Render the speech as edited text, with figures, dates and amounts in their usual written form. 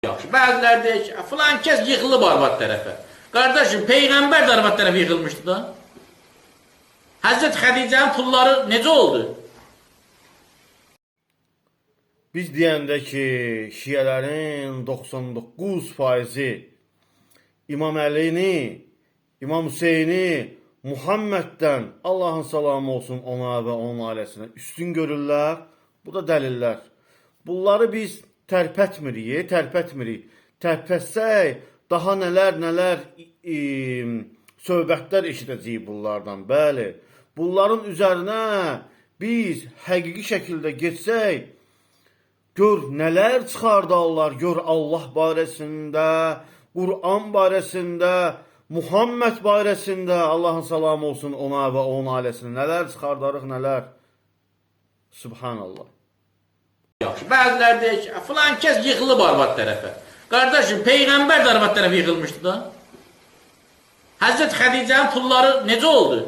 Yaxşı. Bəziləri deyir ki, filan kəs yıxılıb arvad tərəfə. Qardaşım, Peyğəmbər də arvad tərəfə yıxılmışdı da. Həzrət Xədicənin pulları necə oldu? Biz deyəndə ki, şiələrin 99%-i İmam Əlini, İmam Hüseyni, Muhammeddən Allahın salamı olsun ona və onun ailəsinə üstün görürlər. Bu da dəlillər. Bunları biz tərpətmirik. Tərpətsək daha nələr söhbətlər eşidəcəyik bunlardan. Bəli, bunların üzərinə biz həqiqi şəkildə geçsək, gör nələr çıxardarlar, gör Allah barəsində, Qur'an barəsində, Muhammed barəsində, Allahın salamı olsun ona və onun ailəsinə nələr çıxardarıq, nələr. Subhanallah. Yaxşı. Bəziləri deyir ki, filan kəs yıxılıb arvad tərəfə. Qardaşım, Peyğəmbər də arvad tərəfə yıxılmışdı da. Həzrət Xədicənin pulları necə oldu?